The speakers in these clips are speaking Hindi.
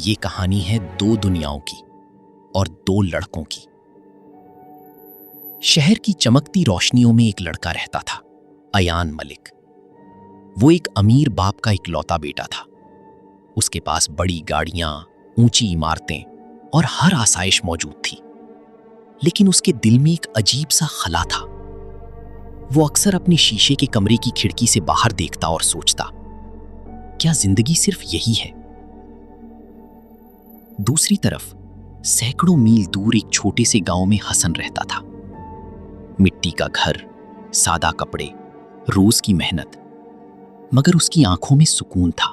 ये कहानी है दो दुनियाओं की और दो लड़कों की। शहर की चमकती रोशनियों में एक लड़का रहता था, अयान मलिक। वो एक अमीर बाप का इकलौता बेटा था। उसके पास बड़ी गाड़ियां, ऊंची इमारतें और हर आसाइश मौजूद थी। लेकिन उसके दिल में एक अजीब सा खला था। वो अक्सर अपने शीशे के कमरे की खिड़की से बाहर देखता और सोचता, क्या जिंदगी सिर्फ यही है? दूसरी तरफ सैकड़ों मील दूर एक छोटे से गांव में हसन रहता था। मिट्टी का घर, सादा कपड़े, रोज की मेहनत, मगर उसकी आंखों में सुकून था।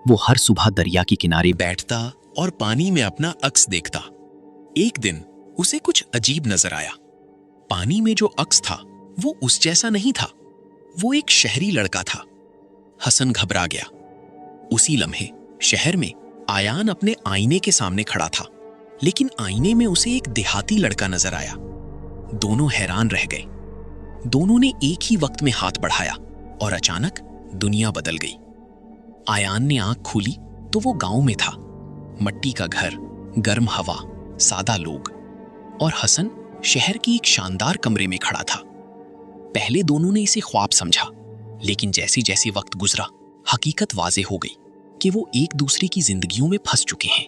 वो हर सुबह दरिया के किनारे बैठता और पानी में अपना अक्स देखता। एक दिन उसे कुछ अजीब नजर आया। पानी में जो अक्स था वो उस जैसा नहीं था। वो एक शहरी लड़का था। हसन घबरा गया। उसी लम्हे शहर में आयान अपने आईने के सामने खड़ा था, लेकिन आईने में उसे एक देहाती लड़का नजर आया। दोनों हैरान रह गए। दोनों ने एक ही वक्त में हाथ बढ़ाया और अचानक दुनिया बदल गई। आयान ने आंख खोली तो वो गांव में था। मट्टी का घर, गर्म हवा, सादा लोग, और हसन शहर के एक शानदार कमरे में खड़ा था। पहले दोनों ने इसे ख्वाब समझा, लेकिन जैसे जैसे वक्त गुजरा हकीकत वाज़ेह हो गई कि वो एक दूसरे की जिंदगियों में फंस चुके हैं।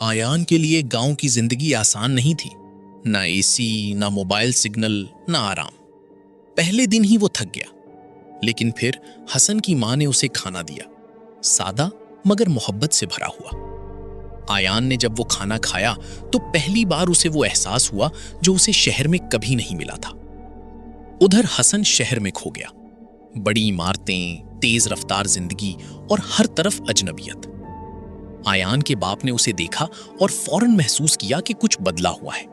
आयान के लिए गांव की जिंदगी आसान नहीं थी। ना एसी, ना मोबाइल सिग्नल, ना आराम। पहले दिन ही वो थक गया, लेकिन फिर हसन की मां ने उसे खाना दिया, सादा मगर मोहब्बत से भरा हुआ। आयान ने जब वो खाना खाया तो पहली बार उसे वो एहसास हुआ जो उसे शहर में कभी नहीं मिला था। उधर हसन शहर में खो गया। बड़ी इमारतें, तेज रफ्तार जिंदगी और हर तरफ अजनबियत। आयान के बाप ने उसे देखा और फौरन महसूस किया कि कुछ बदला हुआ है।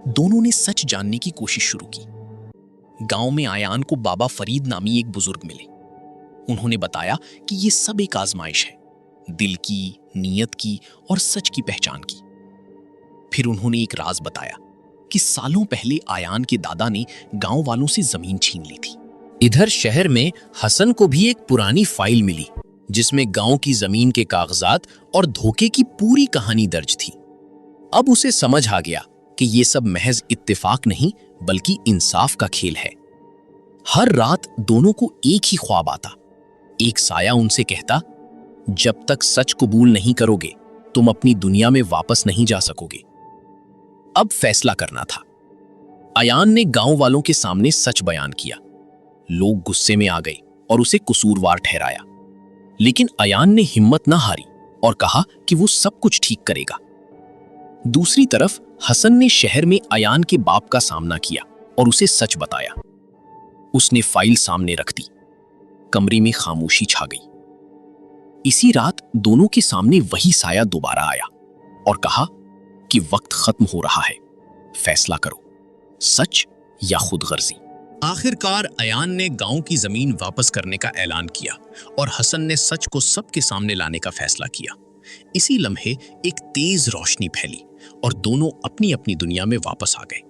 दोनों ने सच जानने की कोशिश शुरू की। गांव में आयान को बाबा फरीद नामी एक बुजुर्ग मिले। उन्होंने बताया कि ये सब एक आजमाइश है, दिल की, नीयत की और सच की पहचान की। फिर उन्होंने एक राज बताया कि सालों पहले आयान के दादा ने गांव वालों से जमीन छीन ली थी। इधर शहर में हसन को भी एक पुरानी फाइल मिली जिसमें गांव की जमीन के कागजात और धोखे की पूरी कहानी दर्ज थी। अब उसे समझ आ गया कि ये सब महज इत्तेफाक नहीं बल्कि इंसाफ का खेल है। हर रात दोनों को एक ही ख्वाब आता। एक साया उनसे कहता, जब तक सच कबूल नहीं करोगे तुम अपनी दुनिया में वापस नहीं जा सकोगे। अब फैसला करना था। आयान ने गांव वालों के सामने सच बयान किया। लोग गुस्से में आ गए और उसे कसूरवार ठहराया, लेकिन आयान ने हिम्मत न हारी और कहा कि वो सब कुछ ठीक करेगा। दूसरी तरफ हसन ने शहर में आयान के बाप का सामना किया और उसे सच बताया। उसने फाइल सामने रख दी। कमरे में खामोशी छा गई। इसी रात दोनों के सामने वही साया दोबारा आया और कहा कि वक्त खत्म हो रहा है, फैसला करो, सच या खुदगर्जी। आखिरकार अयान ने गांव की जमीन वापस करने का ऐलान किया और हसन ने सच को सबके सामने लाने का फैसला किया। इसी लम्हे एक तेज रोशनी फैली और दोनों अपनी अपनी दुनिया में वापस आ गए।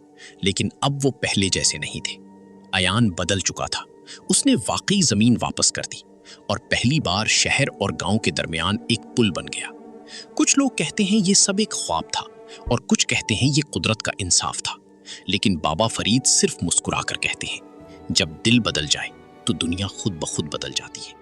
लेकिन अब वो पहले जैसे नहीं थे। अयान बदल चुका था। उसने वाकई जमीन वापस कर दी और पहली बार शहर और गांव के दरमियान एक पुल बन गया। कुछ लोग कहते हैं ये सब एक ख्वाब था और कुछ कहते हैं ये कुदरत का इंसाफ था, लेकिन बाबा फरीद सिर्फ मुस्कुरा कर कहते हैं, जब दिल बदल जाए तो दुनिया खुद ब खुद बदल जाती है।